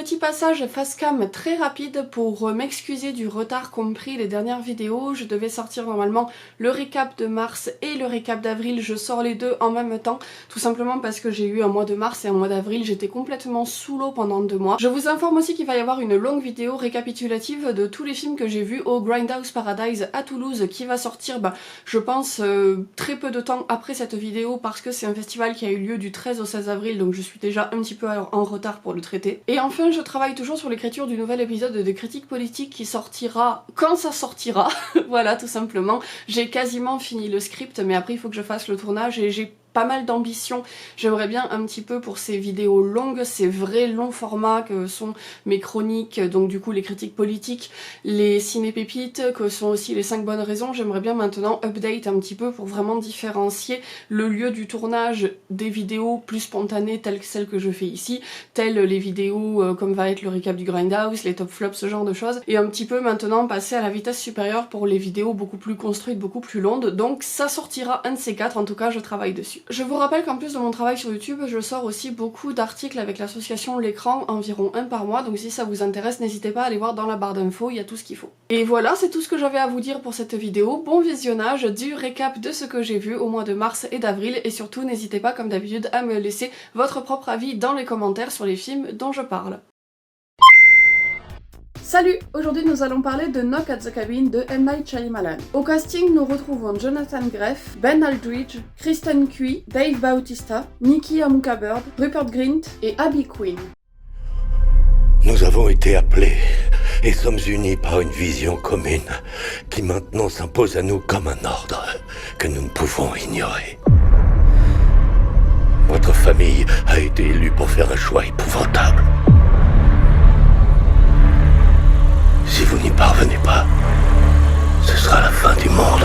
Petit passage face cam très rapide pour m'excuser du retard qu'ont pris les dernières vidéos. Je devais sortir normalement le récap de mars et le récap d'avril. Je sors les deux en même temps, tout simplement parce que j'ai eu un mois de mars et un mois d'avril. J'étais complètement sous l'eau pendant 2 mois. Je vous informe aussi qu'il va y avoir une longue vidéo récapitulative de tous les films que j'ai vus au Grindhouse Paradise à Toulouse qui va sortir, je pense, très peu de temps après cette vidéo parce que c'est un festival qui a eu lieu du 13 au 16 avril, donc je suis déjà un petit peu en retard pour le traiter. Et enfin, je travaille toujours sur l'écriture du nouvel épisode de Critique Politique qui sortira quand ça sortira. Voilà, tout simplement. J'ai quasiment fini le script, mais après il faut que je fasse le tournage et j'ai pas mal d'ambition. J'aimerais bien un petit peu pour ces vidéos longues, ces vrais longs formats que sont mes chroniques, donc du coup les critiques politiques, les ciné-pépites, que sont aussi les 5 bonnes raisons, j'aimerais bien maintenant update un petit peu pour vraiment différencier le lieu du tournage des vidéos plus spontanées telles que celles que je fais ici, telles les vidéos comme va être le récap du Grindhouse, les top flops, ce genre de choses, et un petit peu maintenant passer à la vitesse supérieure pour les vidéos beaucoup plus construites, beaucoup plus longues, donc ça sortira un de ces 4, en tout cas je travaille dessus. Je vous rappelle qu'en plus de mon travail sur YouTube, je sors aussi beaucoup d'articles avec l'association L'écran, environ 1 par mois, donc si ça vous intéresse, n'hésitez pas à aller voir dans la barre d'infos, il y a tout ce qu'il faut. Et voilà, c'est tout ce que j'avais à vous dire pour cette vidéo. Bon visionnage du récap de ce que j'ai vu au mois de mars et d'avril, et surtout n'hésitez pas comme d'habitude à me laisser votre propre avis dans les commentaires sur les films dont je parle. Salut! Aujourd'hui nous allons parler de Knock at the Cabin de M. Night Shyamalan. Au casting, nous retrouvons Jonathan Greff, Ben Aldridge, Kristen Cui, Dave Bautista, Nikki Amuka-Bird, Rupert Grint et Abby Quinn. Nous avons été appelés et sommes unis par une vision commune qui maintenant s'impose à nous comme un ordre que nous ne pouvons ignorer. Votre famille a été élue pour faire un choix épouvantable. Si vous n'y parvenez pas, ce sera la fin du monde.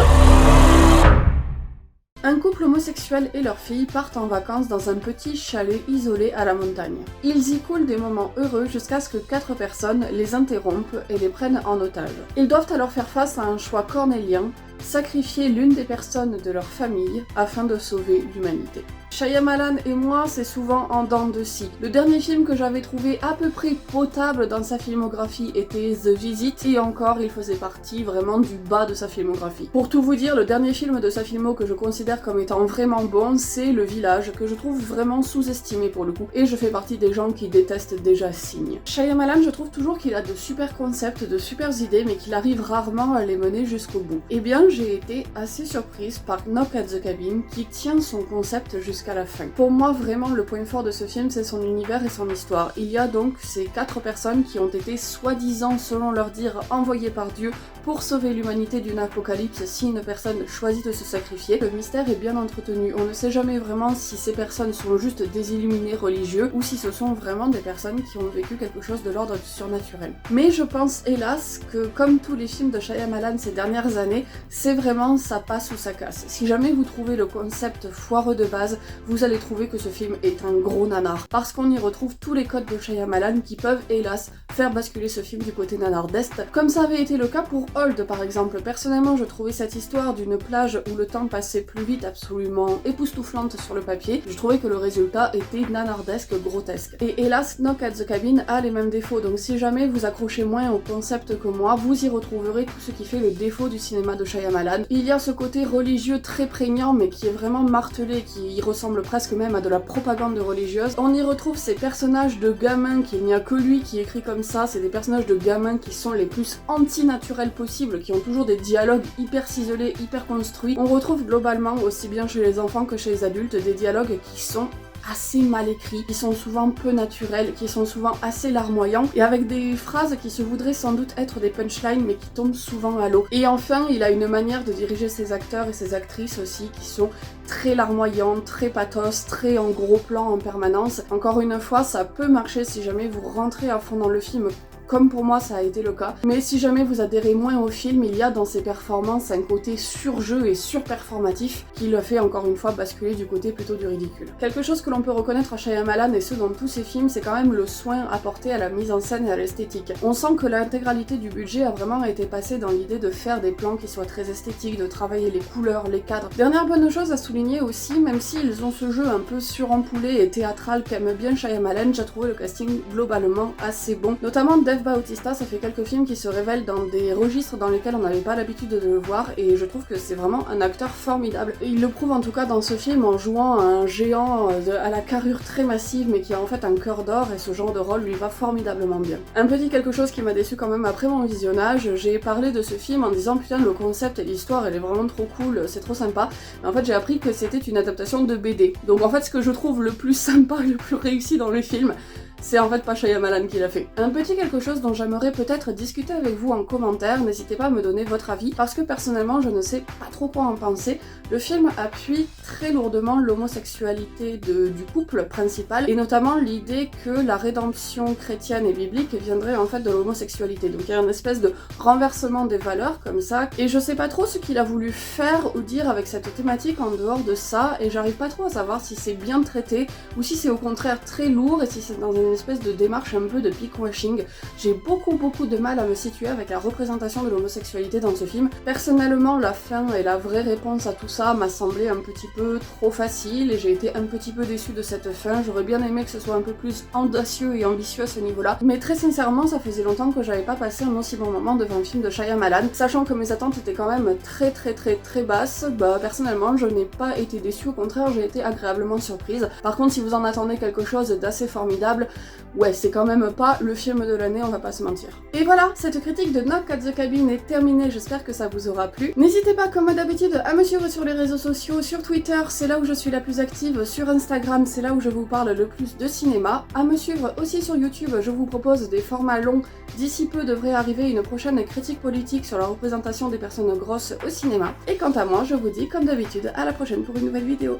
Un couple homosexuel et leur fille partent en vacances dans un petit chalet isolé à la montagne. Ils y coulent des moments heureux jusqu'à ce que 4 personnes les interrompent et les prennent en otage. Ils doivent alors faire face à un choix cornélien, sacrifier l'une des personnes de leur famille afin de sauver l'humanité. Shyamalan et moi, c'est souvent en dents de scie. Le dernier film que j'avais trouvé à peu près potable dans sa filmographie était The Visit, et encore, il faisait partie vraiment du bas de sa filmographie. Pour tout vous dire, le dernier film de sa filmo que je considère comme étant vraiment bon, c'est Le Village, que je trouve vraiment sous-estimé pour le coup, et je fais partie des gens qui détestent déjà Signe. Shyamalan, je trouve toujours qu'il a de super concepts, de super idées, mais qu'il arrive rarement à les mener jusqu'au bout. Eh bien, j'ai été assez surprise par Knock at the Cabin, qui tient son concept jusqu'à la fin. Pour moi, vraiment, le point fort de ce film, c'est son univers et son histoire. Il y a donc ces 4 personnes qui ont été soi-disant, selon leur dire, envoyées par Dieu pour sauver l'humanité d'une apocalypse si une personne choisit de se sacrifier. Le mystère est bien entretenu. On ne sait jamais vraiment si ces personnes sont juste des illuminés religieux ou si ce sont vraiment des personnes qui ont vécu quelque chose de l'ordre du surnaturel. Mais je pense, hélas, que comme tous les films de Shyamalan ces dernières années, c'est vraiment ça passe ou ça casse. Si jamais vous trouvez le concept foireux de base, vous allez trouver que ce film est un gros nanar. Parce qu'on y retrouve tous les codes de Shyamalan qui peuvent, hélas, faire basculer ce film du côté nanardeste, comme ça avait été le cas pour Old par exemple. Personnellement, je trouvais cette histoire d'une plage où le temps passait plus vite absolument époustouflante sur le papier. Je trouvais que le résultat était nanardesque, grotesque. Et hélas, Knock at the Cabin a les mêmes défauts, donc si jamais vous accrochez moins au concept que moi, vous y retrouverez tout ce qui fait le défaut du cinéma de Shyamalan. Il y a ce côté religieux très prégnant, mais qui est vraiment martelé, qui ressemble presque même à de la propagande religieuse. On y retrouve ces personnages de gamins qu'il n'y a que lui qui écrit comme ça, c'est des personnages de gamins qui sont les plus antinaturels possibles, qui ont toujours des dialogues hyper ciselés, hyper construits. On retrouve globalement, aussi bien chez les enfants que chez les adultes, des dialogues qui sont assez mal écrits, qui sont souvent peu naturels, qui sont souvent assez larmoyants, et avec des phrases qui se voudraient sans doute être des punchlines, mais qui tombent souvent à l'eau. Et enfin, il a une manière de diriger ses acteurs et ses actrices aussi, qui sont très larmoyantes, très pathos, très en gros plan en permanence. Encore une fois, ça peut marcher si jamais vous rentrez à fond dans le film comme pour moi ça a été le cas. Mais si jamais vous adhérez moins au film, il y a dans ses performances un côté surjeu et surperformatif qui le fait encore une fois basculer du côté plutôt du ridicule. Quelque chose que l'on peut reconnaître à Shyamalan et ce dans tous ses films, c'est quand même le soin apporté à la mise en scène et à l'esthétique. On sent que l'intégralité du budget a vraiment été passée dans l'idée de faire des plans qui soient très esthétiques, de travailler les couleurs, les cadres. Dernière bonne chose à souligner aussi, même s'ils ont ce jeu un peu surampoulé et théâtral qu'aime bien Shyamalan, j'ai trouvé le casting globalement assez bon. Notamment Dave Bautista, ça fait quelques films qui se révèlent dans des registres dans lesquels on n'avait pas l'habitude de le voir et je trouve que c'est vraiment un acteur formidable. Et il le prouve en tout cas dans ce film en jouant un géant à la carrure très massive mais qui a en fait un cœur d'or et ce genre de rôle lui va formidablement bien. Un petit quelque chose qui m'a déçu quand même après mon visionnage, j'ai parlé de ce film en disant putain le concept et l'histoire elle est vraiment trop cool, c'est trop sympa. Mais en fait j'ai appris que c'était une adaptation de BD. Donc en fait ce que je trouve le plus sympa et le plus réussi dans le film, c'est en fait pas Shyamalan qui l'a fait. Un petit quelque chose dont j'aimerais peut-être discuter avec vous en commentaire, n'hésitez pas à me donner votre avis, parce que personnellement je ne sais pas trop quoi en penser. Le film appuie très lourdement l'homosexualité du couple principal, et notamment l'idée que la rédemption chrétienne et biblique viendrait en fait de l'homosexualité. Donc il y a une espèce de renversement des valeurs comme ça, et je sais pas trop ce qu'il a voulu faire ou dire avec cette thématique en dehors de ça, et j'arrive pas trop à savoir si c'est bien traité, ou si c'est au contraire très lourd, et si c'est dans une espèce de démarche un peu de pickwashing. J'ai beaucoup de mal à me situer avec la représentation de l'homosexualité dans ce film. Personnellement, la fin et la vraie réponse à tout ça m'a semblé un petit peu trop facile et j'ai été un petit peu déçue de cette fin. J'aurais bien aimé que ce soit un peu plus audacieux et ambitieux à ce niveau-là, mais très sincèrement, ça faisait longtemps que j'avais pas passé un aussi bon moment devant un film de Shyamalan, sachant que mes attentes étaient quand même très basses. Personnellement, je n'ai pas été déçue, au contraire, j'ai été agréablement surprise. Par contre, si vous en attendez quelque chose d'assez formidable, ouais, c'est quand même pas le film de l'année, on va pas se mentir. Et voilà, cette critique de Knock at the Cabin est terminée, j'espère que ça vous aura plu. N'hésitez pas, comme d'habitude, à me suivre sur les réseaux sociaux, sur Twitter, c'est là où je suis la plus active, sur Instagram, c'est là où je vous parle le plus de cinéma. À me suivre aussi sur YouTube, je vous propose des formats longs. D'ici peu devrait arriver une prochaine critique politique sur la représentation des personnes grosses au cinéma. Et quant à moi, je vous dis, comme d'habitude, à la prochaine pour une nouvelle vidéo.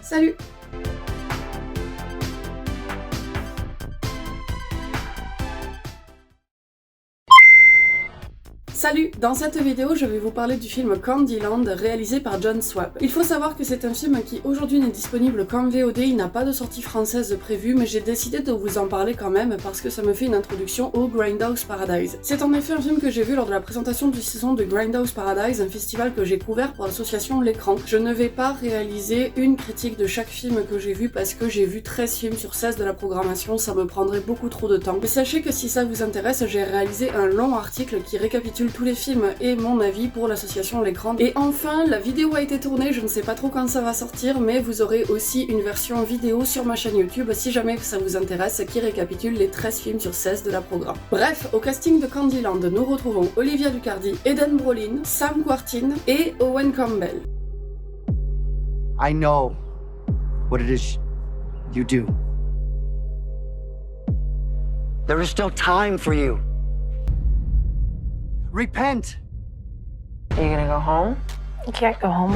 Salut! Salut! Dans cette vidéo, je vais vous parler du film Candyland réalisé par Jon Swab. Il faut savoir que c'est un film qui aujourd'hui n'est disponible qu'en VOD, il n'a pas de sortie française prévue, mais j'ai décidé de vous en parler quand même parce que ça me fait une introduction au Grindhouse Paradise. C'est en effet un film que j'ai vu lors de la présentation du saison de Grindhouse Paradise, un festival que j'ai couvert pour l'association L'Écran. Je ne vais pas réaliser une critique de chaque film que j'ai vu parce que j'ai vu 13 films sur 16 de la programmation, ça me prendrait beaucoup trop de temps. Mais sachez que si ça vous intéresse, j'ai réalisé un long article qui récapitule tous les films et mon avis pour l'association L'Écran. Et enfin, la vidéo a été tournée, je ne sais pas trop quand ça va sortir, mais vous aurez aussi une version vidéo sur ma chaîne YouTube si jamais ça vous intéresse, qui récapitule les 13 films sur 16 de la programme. Bref, au casting de Candyland, nous retrouvons Olivia Ducardi, Eden Brolin, Sam Quartin et Owen Campbell. I know what it is you do. There is still time for you. Repent! Are you gonna go home? You can't go home.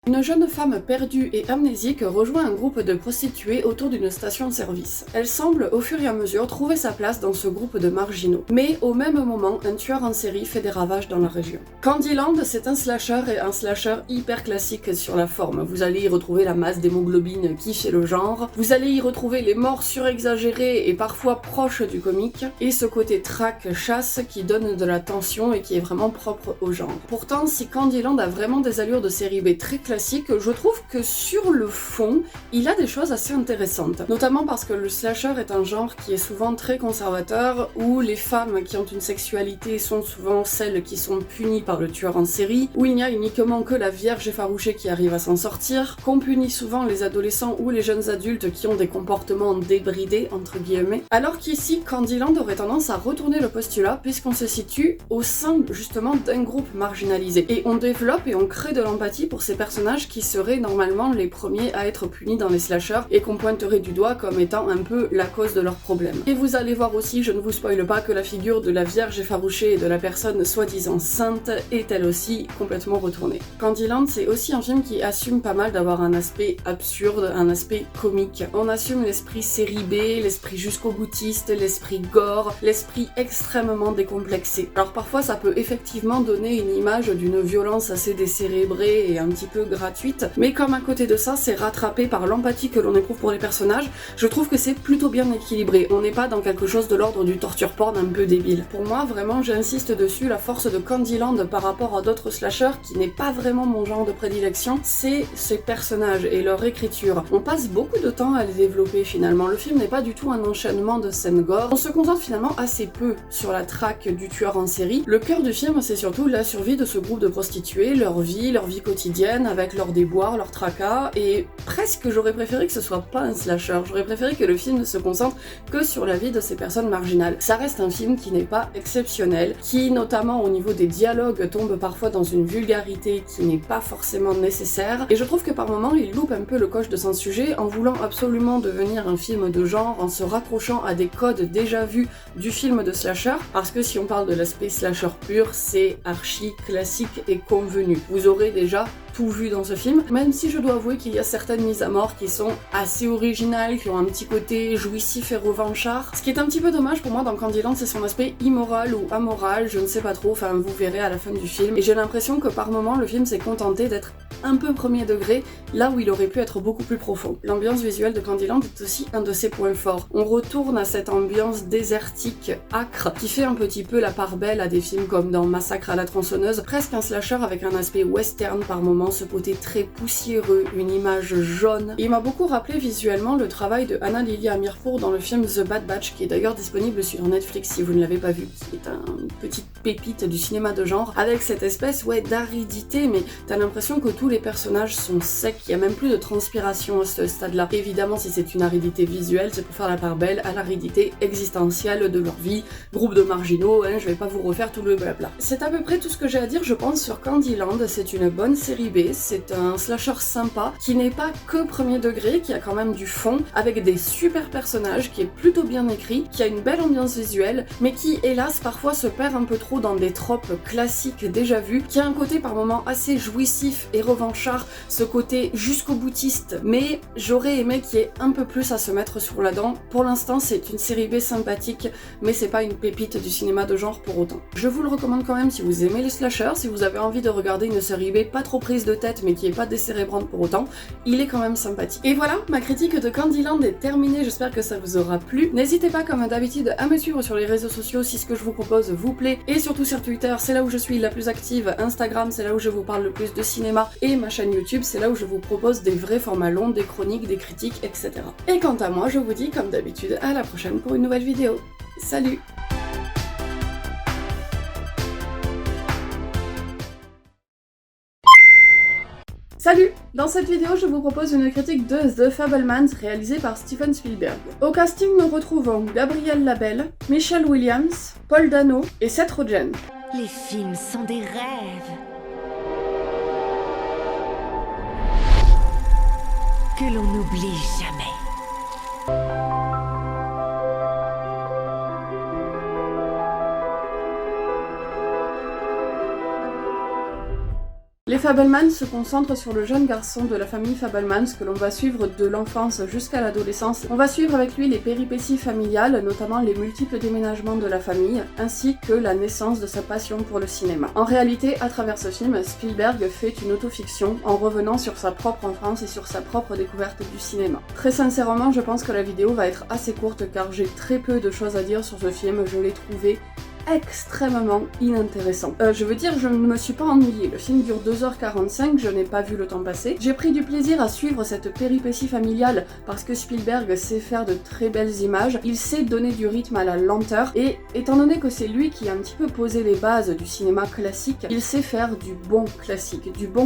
Une jeune femme perdue et amnésique rejoint un groupe de prostituées autour d'une station-service. Elle semble, au fur et à mesure, trouver sa place dans ce groupe de marginaux. Mais au même moment, un tueur en série fait des ravages dans la région. Candyland, c'est un slasher et un slasher hyper classique sur la forme. Vous allez y retrouver la masse d'hémoglobine qui fait le genre, vous allez y retrouver les morts surexagérées et parfois proches du comique, et ce côté track-chasse qui donne de la tension et qui est vraiment propre au genre. Pourtant, si Candyland a vraiment des allures de série B très classique, je trouve que sur le fond, il a des choses assez intéressantes. Notamment parce que le slasher est un genre qui est souvent très conservateur, où les femmes qui ont une sexualité sont souvent celles qui sont punies par le tueur en série, où il n'y a uniquement que la vierge effarouchée qui arrive à s'en sortir, qu'on punit souvent les adolescents ou les jeunes adultes qui ont des comportements débridés, entre guillemets, alors qu'ici, Candyland aurait tendance à retourner le postulat puisqu'on se situe au sein justement d'un groupe marginalisé. Et on développe et on crée de l'empathie pour ces personnages personnages qui seraient normalement les premiers à être punis dans les slashers et qu'on pointerait du doigt comme étant un peu la cause de leurs problèmes. Et vous allez voir aussi, je ne vous spoile pas, que la figure de la Vierge effarouchée et de la personne soi-disant sainte est elle aussi complètement retournée. Candyland, c'est aussi un film qui assume pas mal d'avoir un aspect absurde, un aspect comique. On assume l'esprit série B, l'esprit jusqu'au boutiste, l'esprit gore, l'esprit extrêmement décomplexé. Alors parfois ça peut effectivement donner une image d'une violence assez décérébrée et un petit peu gratuite, mais comme à côté de ça c'est rattrapé par l'empathie que l'on éprouve pour les personnages, je trouve que c'est plutôt bien équilibré. On n'est pas dans quelque chose de l'ordre du torture porn un peu débile. Pour moi, vraiment, j'insiste dessus, la force de Candyland par rapport à d'autres slashers qui n'est pas vraiment mon genre de prédilection, c'est ces personnages et leur écriture. On passe beaucoup de temps à les développer finalement. Le film n'est pas du tout un enchaînement de scènes gore. On se concentre finalement assez peu sur la traque du tueur en série. Le cœur du film, c'est surtout la survie de ce groupe de prostituées, leur vie quotidienne avec leurs déboires, leurs tracas, et presque j'aurais préféré que ce soit pas un slasher. J'aurais préféré que le film ne se concentre que sur la vie de ces personnes marginales. Ça reste un film qui n'est pas exceptionnel, qui notamment au niveau des dialogues tombe parfois dans une vulgarité qui n'est pas forcément nécessaire, et je trouve que par moments il loupe un peu le coche de son sujet en voulant absolument devenir un film de genre, en se raccrochant à des codes déjà vus du film de slasher, parce que si on parle de l'aspect slasher pur, c'est archi classique et convenu. Vous aurez déjà tout vu dans ce film, même si je dois avouer qu'il y a certaines mises à mort qui sont assez originales, qui ont un petit côté jouissif et revanchard. Ce qui est un petit peu dommage pour moi dans Candyland, c'est son aspect immoral ou amoral, je ne sais pas trop, enfin vous verrez à la fin du film, et j'ai l'impression que par moments le film s'est contenté d'être un peu premier degré, là où il aurait pu être beaucoup plus profond. L'ambiance visuelle de Candyland est aussi un de ses points forts. On retourne à cette ambiance désertique, âcre, qui fait un petit peu la part belle à des films comme dans Massacre à la tronçonneuse, presque un slasher avec un aspect western par moments, ce côté très poussiéreux, une image jaune. Il m'a beaucoup rappelé visuellement le travail de Anna Lily Amirpour dans le film The Bad Batch, qui est d'ailleurs disponible sur Netflix si vous ne l'avez pas vu, qui est une petite pépite du cinéma de genre, avec cette espèce d'aridité, mais t'as l'impression que tous les personnages sont secs, il y a même plus de transpiration à ce stade-là. Évidemment, si c'est une aridité visuelle, c'est pour faire la part belle à l'aridité existentielle de leur vie, groupe de marginaux, je vais pas vous refaire tout le blabla. C'est à peu près tout ce que j'ai à dire, je pense, sur Candyland. C'est une bonne série B, c'est un slasher sympa, qui n'est pas que premier degré, qui a quand même du fond, avec des super personnages, qui est plutôt bien écrit, qui a une belle ambiance visuelle, mais qui, hélas, parfois se perd un peu trop dans des tropes classiques déjà vus, qui a un côté par moments assez jouissif et revanchard, ce côté jusqu'au boutiste, mais j'aurais aimé qu'il y ait un peu plus à se mettre sur la dent. Pour l'instant, c'est une série B sympathique, mais c'est pas une pépite du cinéma de genre pour autant. Je vous le recommande quand même si vous aimez les slashers, si vous avez envie de regarder une série B pas trop prise de tête, mais qui est pas décérébrante pour autant, il est quand même sympathique. Et voilà, ma critique de Candyland est terminée, j'espère que ça vous aura plu. N'hésitez pas comme d'habitude à me suivre sur les réseaux sociaux si ce que je vous propose vous plaît, et surtout sur Twitter, c'est là où je suis la plus active, Instagram, c'est là où je vous parle le plus de cinéma, et ma chaîne YouTube, c'est là où je vous propose des vrais formats longs, des chroniques, des critiques, etc. Et quant à moi, je vous dis comme d'habitude à la prochaine pour une nouvelle vidéo. Salut! Salut! Dans cette vidéo, je vous propose une critique de The Fabelmans réalisée par Steven Spielberg. Au casting, nous retrouvons Gabriel Labelle, Michelle Williams, Paul Dano et Seth Rogen. Les films sont des rêves que l'on n'oublie jamais. Les Fabelmans se concentrent sur le jeune garçon de la famille Fabelmans que l'on va suivre de l'enfance jusqu'à l'adolescence. On va suivre avec lui les péripéties familiales, notamment les multiples déménagements de la famille, ainsi que la naissance de sa passion pour le cinéma. En réalité, à travers ce film, Spielberg fait une autofiction en revenant sur sa propre enfance et sur sa propre découverte du cinéma. Très sincèrement, je pense que la vidéo va être assez courte car j'ai très peu de choses à dire sur ce film, je l'ai trouvé extrêmement inintéressant. Je veux dire, je ne me suis pas ennuyée. Le film dure 2h45, je n'ai pas vu le temps passer. J'ai pris du plaisir à suivre cette péripétie familiale parce que Spielberg sait faire de très belles images, il sait donner du rythme à la lenteur, et étant donné que c'est lui qui a un petit peu posé les bases du cinéma classique, il sait faire du bon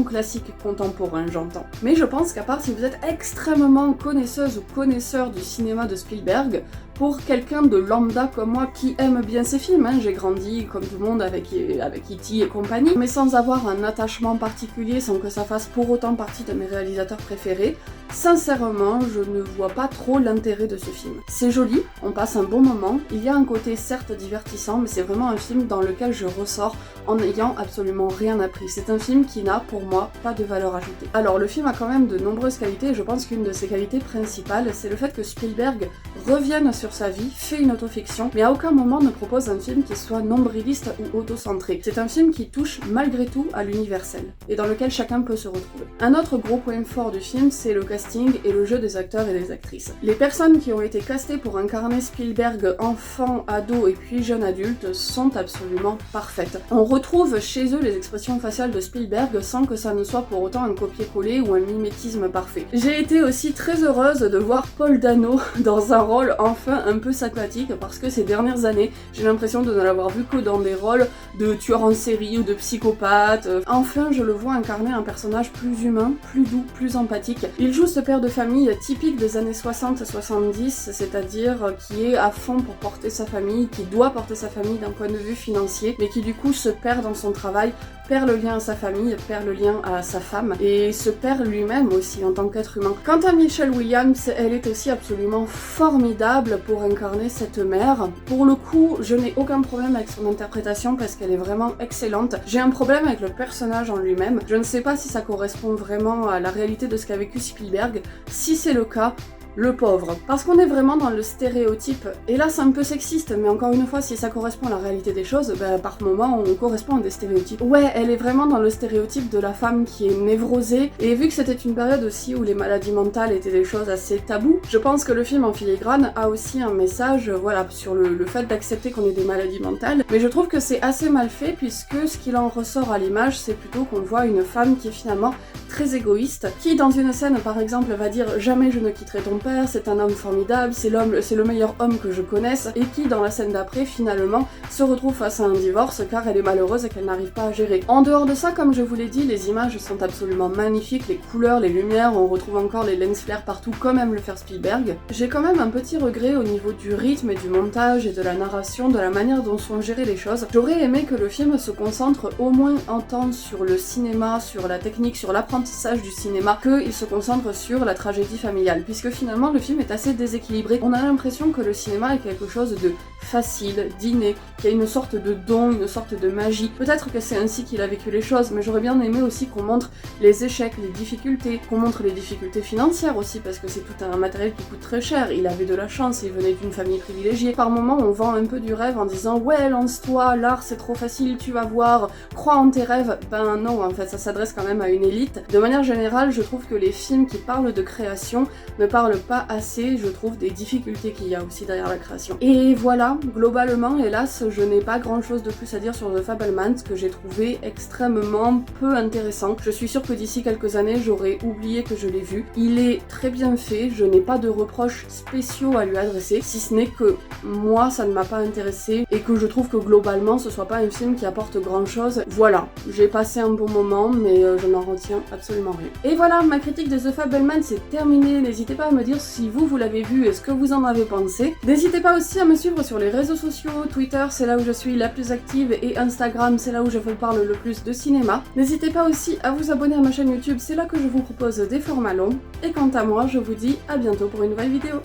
classique contemporain, j'entends. Mais je pense qu'à part si vous êtes extrêmement connaisseuse ou connaisseur du cinéma de Spielberg, Pour quelqu'un de lambda comme moi qui aime bien ces films, j'ai grandi comme tout le monde avec E.T. et compagnie, mais sans avoir un attachement particulier, sans que ça fasse pour autant partie de mes réalisateurs préférés, sincèrement, je ne vois pas trop l'intérêt de ce film. C'est joli, on passe un bon moment, il y a un côté certes divertissant, mais c'est vraiment un film dans lequel je ressors en n'ayant absolument rien appris. C'est un film qui n'a, pour moi, pas de valeur ajoutée. Alors, le film a quand même de nombreuses qualités, et je pense qu'une de ses qualités principales, c'est le fait que Spielberg revienne sur sa vie, fait une autofiction, mais à aucun moment ne propose un film qui soit nombriliste ou autocentré. C'est un film qui touche malgré tout à l'universel, et dans lequel chacun peut se retrouver. Un autre gros point fort du film, c'est le casting et le jeu des acteurs et des actrices. Les personnes qui ont été castées pour incarner Spielberg enfant, ado et puis jeune adulte sont absolument parfaites. On retrouve chez eux les expressions faciales de Spielberg sans que ça ne soit pour autant un copier-coller ou un mimétisme parfait. J'ai été aussi très heureuse de voir Paul Dano dans un rôle enfin un peu sympathique parce que ces dernières années, j'ai l'impression de ne l'avoir vu que dans des rôles de tueur en série ou de psychopathe. Enfin, je le vois incarner un personnage plus humain, plus doux, plus empathique. Il joue ce père de famille typique des années 60-70, c'est-à-dire qui est à fond pour porter sa famille, qui doit porter sa famille d'un point de vue financier, mais qui du coup se perd dans son travail, perd le lien à sa famille, perd le lien à sa femme, et se perd lui-même aussi en tant qu'être humain. Quant à Michelle Williams, elle est aussi absolument formidable pour incarner cette mère. Pour le coup, je n'ai aucun problème avec son interprétation parce qu'elle est vraiment excellente. J'ai un problème avec le personnage en lui-même. Je ne sais pas si ça correspond vraiment à la réalité de ce qu'a vécu Spielberg. Si c'est le cas, le pauvre. Parce qu'on est vraiment dans le stéréotype, et là c'est un peu sexiste, mais encore une fois, si ça correspond à la réalité des choses, par moment on correspond à des stéréotypes. Ouais, elle est vraiment dans le stéréotype de la femme qui est névrosée, et vu que c'était une période aussi où les maladies mentales étaient des choses assez tabous, je pense que le film en filigrane a aussi un message, voilà, sur le fait d'accepter qu'on ait des maladies mentales, mais je trouve que c'est assez mal fait, puisque ce qu'il en ressort à l'image, c'est plutôt qu'on voit une femme qui est finalement très égoïste, qui dans une scène par exemple va dire « Jamais je ne quitterai ton père, c'est un homme formidable, c'est le meilleur homme que je connaisse », et qui dans la scène d'après finalement se retrouve face à un divorce car elle est malheureuse et qu'elle n'arrive pas à gérer. En dehors de ça, comme je vous l'ai dit, les images sont absolument magnifiques, les couleurs, les lumières, on retrouve encore les lens flares partout comme aime le faire Spielberg. J'ai quand même un petit regret au niveau du rythme et du montage et de la narration, de la manière dont sont gérées les choses. J'aurais aimé que le film se concentre au moins un temps sur le cinéma, sur la technique, sur l'apprentissage du cinéma, qu'il se concentre sur la tragédie familiale, puisque finalement le film est assez déséquilibré. On a l'impression que le cinéma est quelque chose de facile, d'inné, qu'il y a une sorte de don, une sorte de magie. Peut-être que c'est ainsi qu'il a vécu les choses, mais j'aurais bien aimé aussi qu'on montre les échecs, les difficultés, qu'on montre les difficultés financières aussi, parce que c'est tout un matériel qui coûte très cher. Il avait de la chance, il venait d'une famille privilégiée. Par moments, on vend un peu du rêve en disant « Ouais, lance-toi, l'art c'est trop facile, tu vas voir, crois en tes rêves ». Ben non, en fait, ça s'adresse quand même à une élite. De manière générale, je trouve que les films qui parlent de création ne parlent pas assez, je trouve, des difficultés qu'il y a aussi derrière la création. Et voilà, globalement, hélas, je n'ai pas grand chose de plus à dire sur The Fabelmans, que j'ai trouvé extrêmement peu intéressant. Je suis sûre que d'ici quelques années, j'aurais oublié que je l'ai vu. Il est très bien fait, je n'ai pas de reproches spéciaux à lui adresser, si ce n'est que moi, ça ne m'a pas intéressé, et que je trouve que globalement, ce soit pas un film qui apporte grand chose. Voilà, j'ai passé un bon moment, mais je n'en retiens absolument rien. Et voilà, ma critique de The Fabelmans c'est terminée. N'hésitez pas à me dire si vous l'avez vu et ce que vous en avez pensé. N'hésitez pas aussi à me suivre sur les réseaux sociaux. Twitter, c'est là où je suis la plus active, et Instagram, c'est là où je vous parle le plus de cinéma. N'hésitez pas aussi à vous abonner à ma chaîne YouTube, c'est là que je vous propose des formats longs. Et quant à moi, je vous dis à bientôt pour une nouvelle vidéo.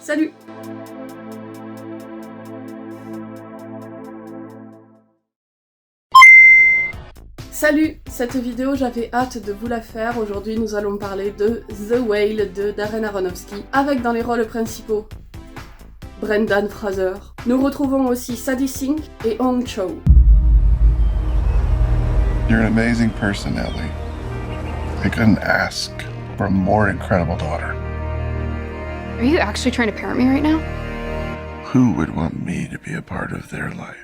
Salut! Salut! Cette vidéo, j'avais hâte de vous la faire. Aujourd'hui, nous allons parler de The Whale de Darren Aronofsky, avec dans les rôles principaux Brendan Fraser. Nous retrouvons aussi Sadie Sink et Hong Chow. You're an amazing person, Ellie. I couldn't ask for a more incredible daughter. Are you actually trying to parent me right now? Who would want me to be a part of their life?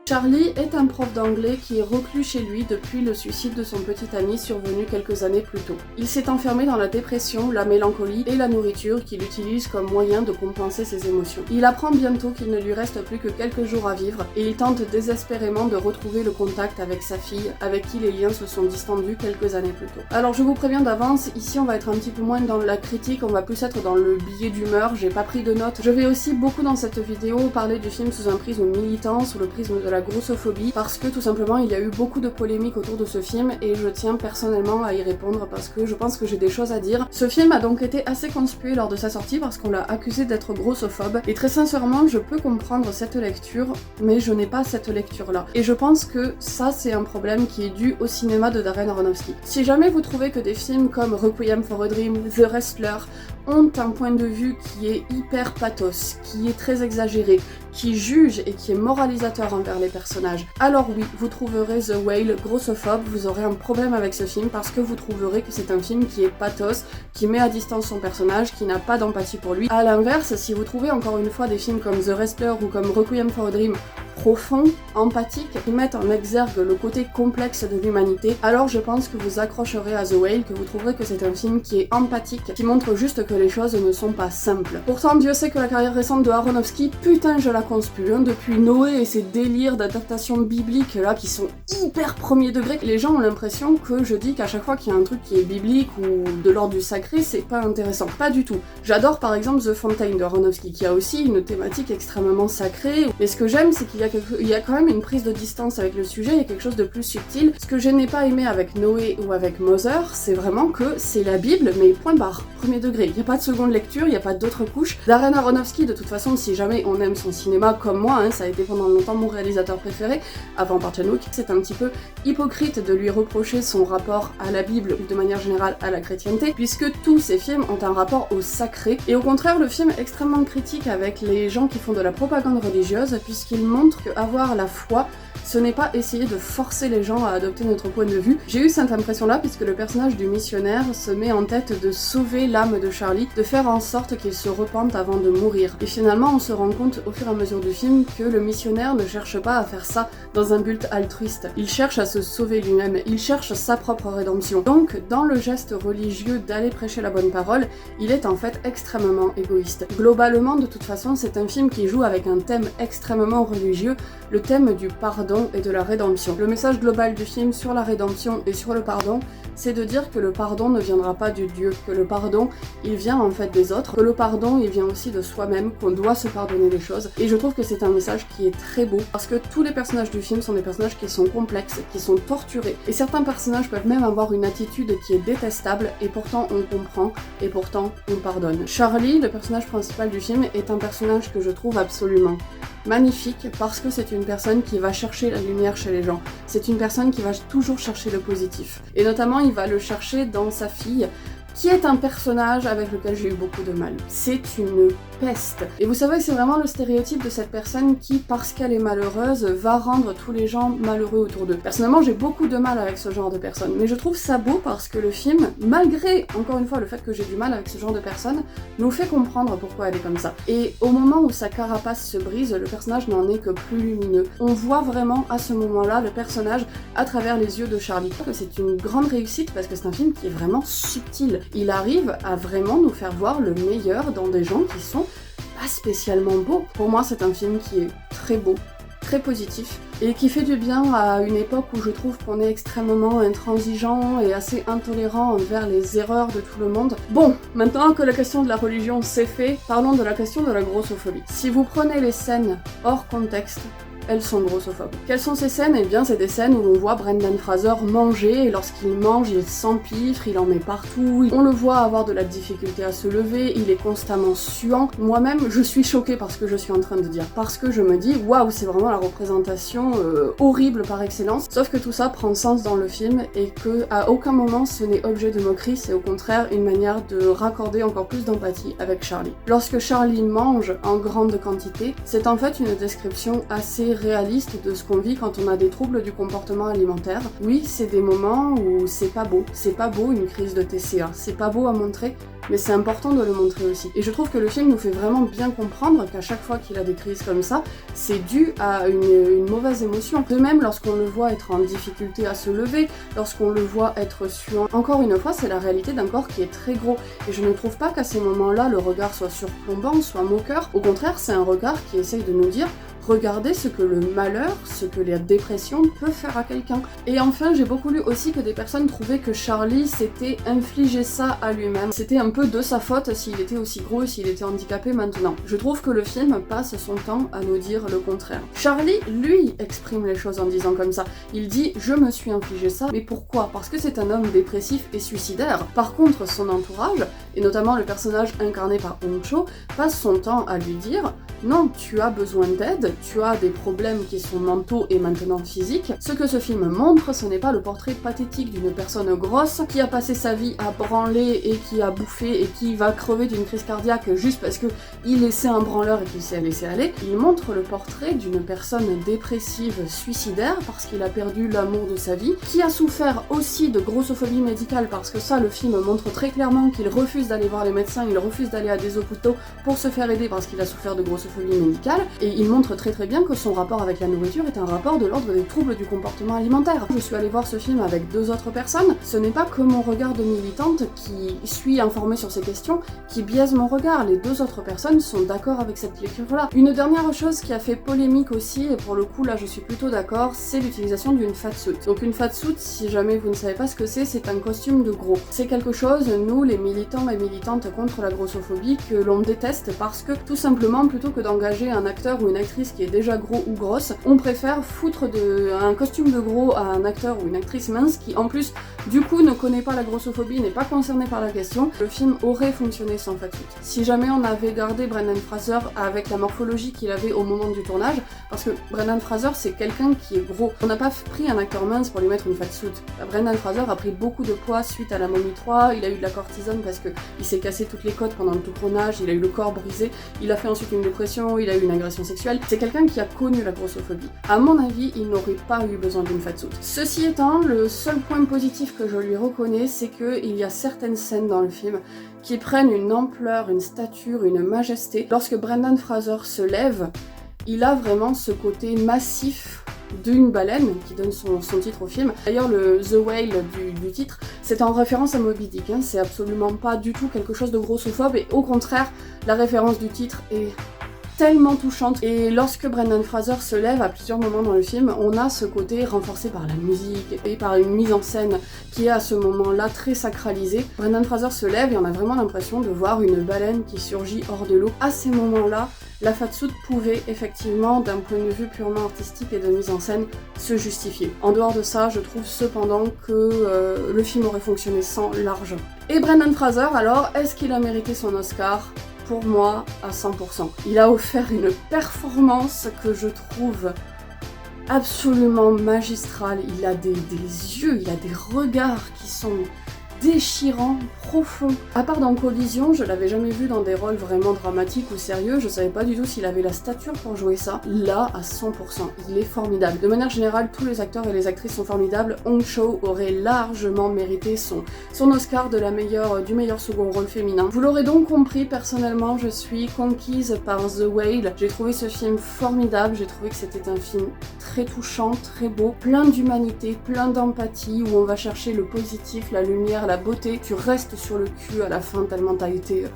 Charlie est un prof d'anglais qui est reclus chez lui depuis le suicide de son petit ami survenu quelques années plus tôt. Il s'est enfermé dans la dépression, la mélancolie et la nourriture qu'il utilise comme moyen de compenser ses émotions. Il apprend bientôt qu'il ne lui reste plus que quelques jours à vivre et il tente désespérément de retrouver le contact avec sa fille, avec qui les liens se sont distendus quelques années plus tôt. Alors je vous préviens d'avance, ici on va être un petit peu moins dans la critique, on va plus être dans le billet d'humeur, j'ai pas pris de notes. Je vais aussi beaucoup dans cette vidéo parler du film sous un prisme militant, sous le prisme de la grossophobie, parce que tout simplement il y a eu beaucoup de polémiques autour de ce film et je tiens personnellement à y répondre parce que je pense que j'ai des choses à dire. Ce film a donc été assez conspué lors de sa sortie parce qu'on l'a accusé d'être grossophobe et très sincèrement je peux comprendre cette lecture mais je n'ai pas cette lecture là. Et je pense que ça c'est un problème qui est dû au cinéma de Darren Aronofsky. Si jamais vous trouvez que des films comme Requiem for a Dream, The Wrestler ont un point de vue qui est hyper pathos, qui est très exagéré, qui juge et qui est moralisateur envers les personnages, alors oui, vous trouverez The Whale grossophobe, vous aurez un problème avec ce film parce que vous trouverez que c'est un film qui est pathos, qui met à distance son personnage, qui n'a pas d'empathie pour lui. A l'inverse, si vous trouvez encore une fois des films comme The Wrestler ou comme Requiem for a Dream profonds, empathiques, qui mettent en exergue le côté complexe de l'humanité, alors je pense que vous accrocherez à The Whale, que vous trouverez que c'est un film qui est empathique, qui montre juste que les choses ne sont pas simples. Pourtant, Dieu sait que la carrière récente de Aronofsky, putain je la conspue, hein, depuis Noé et ses délires d'adaptation biblique là qui sont hyper premier degré. Les gens ont l'impression que je dis qu'à chaque fois qu'il y a un truc qui est biblique ou de l'ordre du sacré, c'est pas intéressant. Pas du tout. J'adore par exemple The Fountain de Aronofsky, qui a aussi une thématique extrêmement sacrée, mais ce que j'aime c'est qu'il y a quand même une prise de distance avec le sujet, il y a quelque chose de plus subtil. Ce que je n'ai pas aimé avec Noé ou avec Mother, c'est vraiment que c'est la Bible, mais point barre, premier degré. Il n'y a pas de seconde lecture, il n'y a pas d'autres couches. Darren Aronofsky, de toute façon, si jamais on aime son cinéma comme moi, hein, ça a été pendant longtemps mon réalisateur préféré, avant Park Chan-wook, c'est un petit peu hypocrite de lui reprocher son rapport à la Bible ou de manière générale à la chrétienté, puisque tous ces films ont un rapport au sacré, et au contraire le film est extrêmement critique avec les gens qui font de la propagande religieuse, puisqu'il montre qu'avoir la foi, ce n'est pas essayer de forcer les gens à adopter notre point de vue. J'ai eu cette impression-là puisque le personnage du missionnaire se met en tête de sauver l'âme de Charlie, de faire en sorte qu'il se repente avant de mourir. Et finalement, on se rend compte au fur et à mesure du film que le missionnaire ne cherche pas à faire ça dans un but altruiste. Il cherche à se sauver lui-même, il cherche sa propre rédemption. Donc, dans le geste religieux d'aller prêcher la bonne parole, il est en fait extrêmement égoïste. Globalement, de toute façon, c'est un film qui joue avec un thème extrêmement religieux, le thème du pardon et de la rédemption. Le message global du film sur la rédemption et sur le pardon, c'est de dire que le pardon ne viendra pas de Dieu, que le pardon, il vient en fait des autres, que le pardon, il vient aussi de soi-même, qu'on doit se pardonner les choses. Et je trouve que c'est un message qui est très beau, parce que tous les personnages du film sont des personnages qui sont complexes, qui sont torturés, et certains personnages peuvent même avoir une attitude qui est détestable, et pourtant on comprend, et pourtant on pardonne. Charlie, le personnage principal du film, est un personnage que je trouve absolument magnifique parce que c'est une personne qui va chercher la lumière chez les gens. C'est une personne qui va toujours chercher le positif. Et notamment, il va le chercher dans sa fille, qui est un personnage avec lequel j'ai eu beaucoup de mal. C'est une peste. Et vous savez, c'est vraiment le stéréotype de cette personne qui, parce qu'elle est malheureuse, va rendre tous les gens malheureux autour d'eux. Personnellement, j'ai beaucoup de mal avec ce genre de personne, mais je trouve ça beau parce que le film, malgré, encore une fois, le fait que j'ai du mal avec ce genre de personne, nous fait comprendre pourquoi elle est comme ça. Et au moment où sa carapace se brise, le personnage n'en est que plus lumineux. On voit vraiment à ce moment-là le personnage à travers les yeux de Charlie. C'est une grande réussite parce que c'est un film qui est vraiment subtil. Il arrive à vraiment nous faire voir le meilleur dans des gens qui sont pas spécialement beaux. Pour moi, c'est un film qui est très beau, très positif, et qui fait du bien à une époque où je trouve qu'on est extrêmement intransigeant et assez intolérant envers les erreurs de tout le monde. Bon, maintenant que la question de la religion c'est fait, parlons de la question de la grossophobie. Si vous prenez les scènes hors contexte, elles sont grossophobes. Quelles sont ces scènes? Eh bien, c'est des scènes où on voit Brendan Fraser manger, et lorsqu'il mange, il s'empiffre, il en met partout, on le voit avoir de la difficulté à se lever, il est constamment suant. Moi-même, je suis choquée par ce que je suis en train de dire, parce que je me dis, waouh, c'est vraiment la représentation horrible par excellence, sauf que tout ça prend sens dans le film, et que à aucun moment ce n'est objet de moquerie, c'est au contraire une manière de raccorder encore plus d'empathie avec Charlie. Lorsque Charlie mange en grande quantité, c'est en fait une description assez réaliste de ce qu'on vit quand on a des troubles du comportement alimentaire. Oui, c'est des moments où c'est pas beau. C'est pas beau une crise de TCA. C'est pas beau à montrer, mais c'est important de le montrer aussi. Et je trouve que le film nous fait vraiment bien comprendre qu'à chaque fois qu'il a des crises comme ça, c'est dû à une mauvaise émotion. De même, lorsqu'on le voit être en difficulté à se lever, lorsqu'on le voit être suant, encore une fois, c'est la réalité d'un corps qui est très gros. Et je ne trouve pas qu'à ces moments-là, le regard soit surplombant, soit moqueur. Au contraire, c'est un regard qui essaye de nous dire: regardez ce que le malheur, ce que la dépression peut faire à quelqu'un. Et enfin, j'ai beaucoup lu aussi que des personnes trouvaient que Charlie s'était infligé ça à lui-même. C'était un peu de sa faute s'il était aussi gros et s'il était handicapé maintenant. Je trouve que le film passe son temps à nous dire le contraire. Charlie, lui, exprime les choses en disant comme ça. Il dit: je me suis infligé ça, mais pourquoi? Parce que c'est un homme dépressif et suicidaire. Par contre, son entourage, et notamment le personnage incarné par Hong Cho, passe son temps à lui dire: non, tu as besoin d'aide, tu as des problèmes qui sont mentaux et maintenant physiques. Ce que ce film montre, ce n'est pas le portrait pathétique d'une personne grosse qui a passé sa vie à branler et qui a bouffé et qui va crever d'une crise cardiaque juste parce que il laissait un branleur et qu'il s'est laissé aller. Il montre le portrait d'une personne dépressive suicidaire parce qu'il a perdu l'amour de sa vie, qui a souffert aussi de grossophobie médicale parce que ça, le film montre très clairement qu'il refuse d'aller voir les médecins, il refuse d'aller à des hôpitaux pour se faire aider parce qu'il a souffert de grossophobie médicale, et il montre très bien que son rapport avec la nourriture est un rapport de l'ordre des troubles du comportement alimentaire. Je suis allée voir ce film avec 2 autres personnes, ce n'est pas que mon regard de militante qui suis informée sur ces questions qui biaise mon regard, les 2 autres personnes sont d'accord avec cette lecture-là. Une dernière chose qui a fait polémique aussi, et pour le coup là je suis plutôt d'accord, c'est l'utilisation d'une fatsuit. Donc une fatsuit, si jamais vous ne savez pas ce que c'est un costume de gros. C'est quelque chose, nous les militants et militantes contre la grossophobie, que l'on déteste parce que tout simplement, plutôt que d'engager un acteur ou une actrice qui est déjà gros ou grosse, on préfère foutre un costume de gros à un acteur ou une actrice mince qui en plus du coup ne connaît pas la grossophobie, n'est pas concerné par la question. Le film aurait fonctionné sans fatsuit. Si jamais on avait gardé Brendan Fraser avec la morphologie qu'il avait au moment du tournage, parce que Brendan Fraser c'est quelqu'un qui est gros. On n'a pas pris un acteur mince pour lui mettre une fatsuit. Brendan Fraser a pris beaucoup de poids suite à La Momie 3, il a eu de la cortisone parce que il s'est cassé toutes les côtes pendant le tournage, il a eu le corps brisé, il a fait ensuite une dépression, il a eu une agression sexuelle. C'est quelqu'un qui a connu la grossophobie. À mon avis, il n'aurait pas eu besoin d'une fatsuit. Ceci étant, le seul point positif que je lui reconnais, c'est qu'il y a certaines scènes dans le film qui prennent une ampleur, une stature, une majesté. Lorsque Brendan Fraser se lève, il a vraiment ce côté massif d'une baleine qui donne son titre au film. D'ailleurs le The Whale du titre, c'est en référence à Moby Dick, hein. C'est absolument pas du tout quelque chose de grossophobe et au contraire, la référence du titre est tellement touchante. Et lorsque Brendan Fraser se lève à plusieurs moments dans le film, on a ce côté renforcé par la musique et par une mise en scène qui est à ce moment-là très sacralisée. Brendan Fraser se lève et on a vraiment l'impression de voir une baleine qui surgit hors de l'eau. À ces moments-là, la fatsuit pouvait effectivement, d'un point de vue purement artistique et de mise en scène, se justifier. En dehors de ça, je trouve cependant que le film aurait fonctionné sans largement. Et Brendan Fraser, alors, est-ce qu'il a mérité son Oscar ? Pour moi, à 100%. Il a offert une performance que je trouve absolument magistrale. Il a des yeux, il a des regards qui sont déchirant, profond. À part dans Collision, je l'avais jamais vu dans des rôles vraiment dramatiques ou sérieux, je savais pas du tout s'il avait la stature pour jouer ça. Là, à 100%, il est formidable. De manière générale, tous les acteurs et les actrices sont formidables. Hong Cho aurait largement mérité son Oscar du meilleur second rôle féminin. Vous l'aurez donc compris, personnellement, je suis conquise par The Whale. J'ai trouvé ce film formidable, j'ai trouvé que c'était un film très touchant, très beau, plein d'humanité, plein d'empathie, où on va chercher le positif, la lumière, la beauté. Tu restes sur le cul à la fin tellement t'as été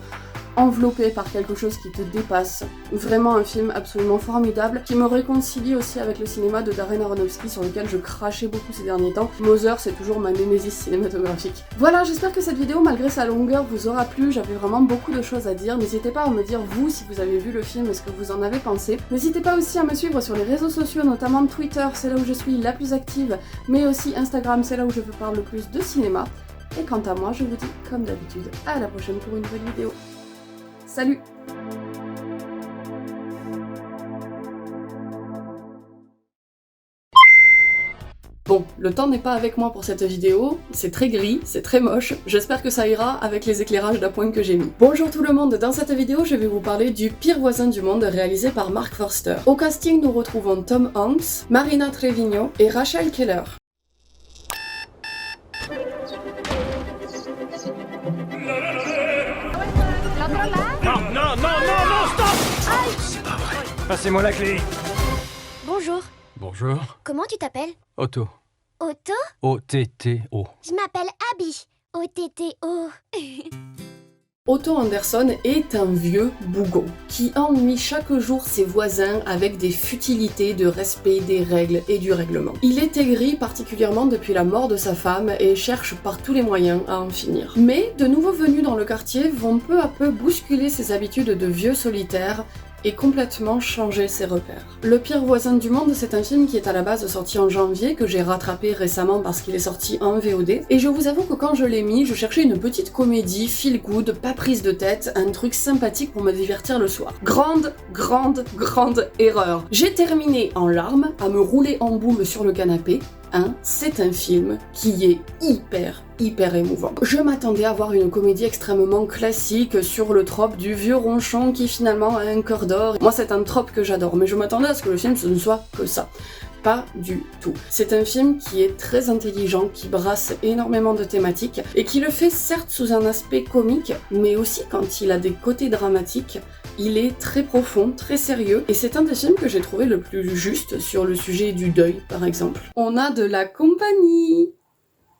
enveloppé par quelque chose qui te dépasse. Vraiment un film absolument formidable qui me réconcilie aussi avec le cinéma de Darren Aronofsky sur lequel je crachais beaucoup ces derniers temps. Mother, c'est toujours ma némésis cinématographique. Voilà, j'espère que cette vidéo, malgré sa longueur, vous aura plu. J'avais vraiment beaucoup de choses à dire. N'hésitez pas à me dire, vous, si vous avez vu le film, ce que vous en avez pensé. N'hésitez pas aussi à me suivre sur les réseaux sociaux, notamment Twitter, c'est là où je suis la plus active, mais aussi Instagram, c'est là où je vous parle le plus de cinéma. Et quant à moi, je vous dis, comme d'habitude, à la prochaine pour une nouvelle vidéo. Salut! Bon, le temps n'est pas avec moi pour cette vidéo, c'est très gris, c'est très moche, j'espère que ça ira avec les éclairages d'appoint que j'ai mis. Bonjour tout le monde, dans cette vidéo je vais vous parler du Pire voisin du monde réalisé par Marc Forster. Au casting nous retrouvons Tom Hanks, Marina Trevino et Rachel Keller. Non, stop! Passez-moi la clé. Bonjour. Bonjour. Comment tu t'appelles? Otto. Otto? O-T-T-O. Je m'appelle Abby. O-T-T-O. Otto Anderson est un vieux bougon qui ennuie chaque jour ses voisins avec des futilités de respect des règles et du règlement. Il est aigri particulièrement depuis la mort de sa femme et cherche par tous les moyens à en finir. Mais de nouveaux venus dans le quartier vont peu à peu bousculer ses habitudes de vieux solitaire et complètement changer ses repères. Le Pire voisin du monde, c'est un film qui est à la base sorti en janvier, que j'ai rattrapé récemment parce qu'il est sorti en VOD, et je vous avoue que quand je l'ai mis, je cherchais une petite comédie, feel good, pas prise de tête, un truc sympathique pour me divertir le soir. Grande erreur. J'ai terminé en larmes, à me rouler en boule sur le canapé. C'est un film qui est hyper émouvant. Je m'attendais à voir une comédie extrêmement classique sur le trope du vieux ronchon qui finalement a un cœur d'or. Moi c'est un trope que j'adore, mais je m'attendais à ce que le film ce ne soit que ça. Pas du tout. C'est un film qui est très intelligent, qui brasse énormément de thématiques et qui le fait certes sous un aspect comique, mais aussi quand il a des côtés dramatiques. Il est très profond, très sérieux, et c'est un des films que j'ai trouvé le plus juste sur le sujet du deuil, par exemple. On a de la compagnie.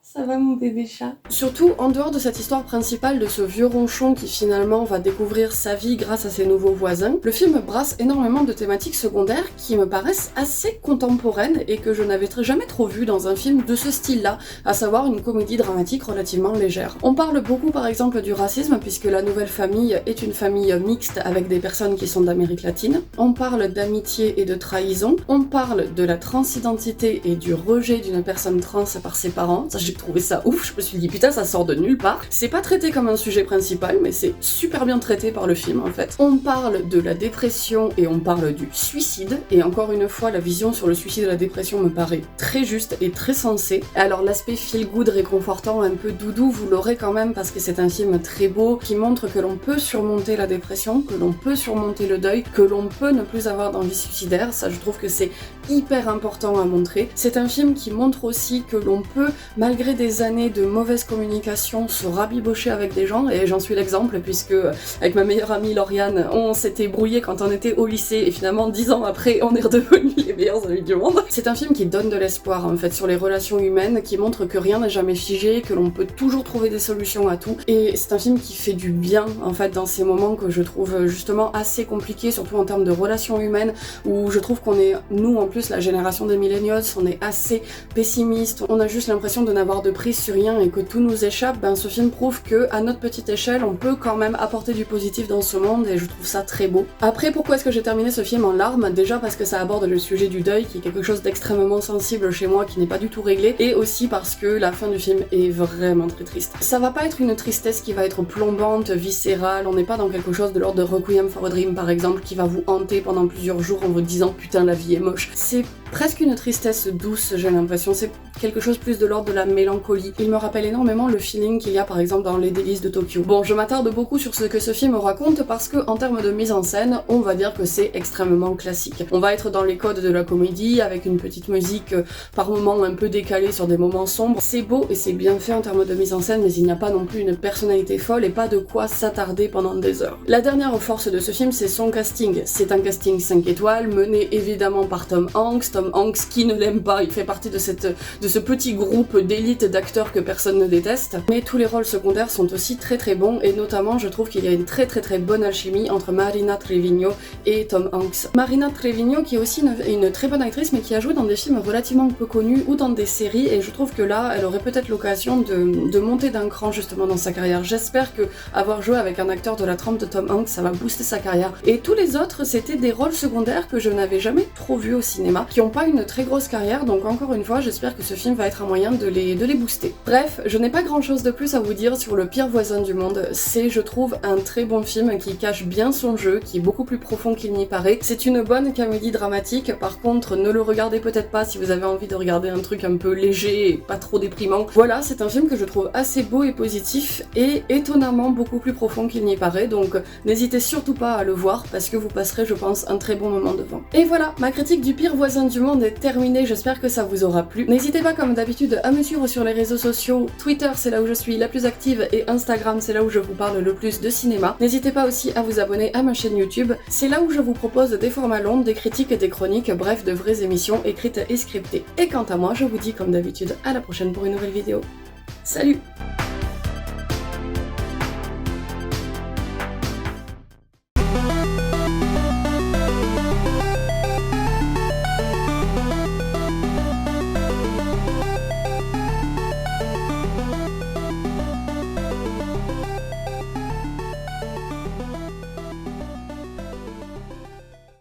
Ça va mon bébé chat? Surtout, en dehors de cette histoire principale de ce vieux ronchon qui finalement va découvrir sa vie grâce à ses nouveaux voisins, le film brasse énormément de thématiques secondaires qui me paraissent assez contemporaines et que je n'avais jamais trop vues dans un film de ce style-là, à savoir une comédie dramatique relativement légère. On parle beaucoup par exemple du racisme puisque la nouvelle famille est une famille mixte avec des personnes qui sont d'Amérique latine. On parle d'amitié et de trahison. On parle de la transidentité et du rejet d'une personne trans par ses parents. Ça, j'ai trouvé ça ouf, je me suis dit putain ça sort de nulle part. C'est pas traité comme un sujet principal mais c'est super bien traité par le film en fait. On parle de la dépression et on parle du suicide et encore une fois la vision sur le suicide et la dépression me paraît très juste et très sensée. Alors l'aspect feel good réconfortant un peu doudou vous l'aurez quand même parce que c'est un film très beau qui montre que l'on peut surmonter la dépression, que l'on peut surmonter le deuil, que l'on peut ne plus avoir d'envie suicidaire. Ça je trouve que c'est hyper important à montrer. C'est un film qui montre aussi que l'on peut malgré des années de mauvaise communication se rabibocher avec des gens et j'en suis l'exemple puisque avec ma meilleure amie Lauriane on s'était brouillé quand on était au lycée et finalement 10 ans après on est redevenus les meilleurs amis du monde. C'est un film qui donne de l'espoir en fait sur les relations humaines, qui montre que rien n'est jamais figé, que l'on peut toujours trouver des solutions à tout et c'est un film qui fait du bien en fait dans ces moments que je trouve justement assez compliqués, surtout en termes de relations humaines où je trouve qu'on est, nous en plus la génération des millennials, on est assez pessimiste, on a juste l'impression de n'avoir de prise sur rien et que tout nous échappe. Ce film prouve que à notre petite échelle on peut quand même apporter du positif dans ce monde et je trouve ça très beau. Après pourquoi est-ce que j'ai terminé ce film en larmes? Déjà parce que ça aborde le sujet du deuil qui est quelque chose d'extrêmement sensible chez moi qui n'est pas du tout réglé et aussi parce que la fin du film est vraiment très triste. Ça va pas être une tristesse qui va être plombante, viscérale, on n'est pas dans quelque chose de l'ordre de Requiem for a Dream par exemple qui va vous hanter pendant plusieurs jours en vous disant putain la vie est moche. C'est presque une tristesse douce j'ai l'impression, c'est quelque chose plus de l'ordre de la mélancolie. Il me rappelle énormément le feeling qu'il y a par exemple dans Les Délices de Tokyo. Bon, je m'attarde beaucoup sur ce que ce film raconte parce que en termes de mise en scène, on va dire que c'est extrêmement classique. On va être dans les codes de la comédie avec une petite musique par moments un peu décalée sur des moments sombres. C'est beau et c'est bien fait en termes de mise en scène mais il n'y a pas non plus une personnalité folle et pas de quoi s'attarder pendant des heures. La dernière force de ce film c'est son casting. C'est un casting 5 étoiles mené évidemment par Tom Hanks. Tom Hanks, qui ne l'aime pas, il fait partie de ce petit groupe d'élite d'acteurs que personne ne déteste. Mais tous les rôles secondaires sont aussi très bons et notamment je trouve qu'il y a une très bonne alchimie entre Marina Trevino et Tom Hanks. Marina Trevino qui est aussi une très bonne actrice mais qui a joué dans des films relativement peu connus ou dans des séries et je trouve que là elle aurait peut-être l'occasion de monter d'un cran justement dans sa carrière. J'espère que avoir joué avec un acteur de la trempe de Tom Hanks ça va booster sa carrière. Et tous les autres c'était des rôles secondaires que je n'avais jamais trop vus au cinéma. cinéma, qui n'ont pas une très grosse carrière, donc encore une fois, j'espère que ce film va être un moyen de les booster. Bref, je n'ai pas grand chose de plus à vous dire sur Le Pire Voisin du Monde. C'est, je trouve, un très bon film qui cache bien son jeu, qui est beaucoup plus profond qu'il n'y paraît. C'est une bonne comédie dramatique, par contre, ne le regardez peut-être pas si vous avez envie de regarder un truc un peu léger et pas trop déprimant. Voilà, c'est un film que je trouve assez beau et positif, et étonnamment beaucoup plus profond qu'il n'y paraît, donc n'hésitez surtout pas à le voir, parce que vous passerez, je pense, un très bon moment devant. Et voilà, ma critique du Pire Voisin du Monde est terminée, j'espère que ça vous aura plu. N'hésitez pas, comme d'habitude, à me suivre sur les réseaux sociaux. Twitter, c'est là où je suis la plus active, et Instagram, c'est là où je vous parle le plus de cinéma. N'hésitez pas aussi à vous abonner à ma chaîne YouTube, c'est là où je vous propose des formats longs, des critiques et des chroniques, bref, de vraies émissions écrites et scriptées. Et quant à moi, je vous dis comme d'habitude à la prochaine pour une nouvelle vidéo. Salut!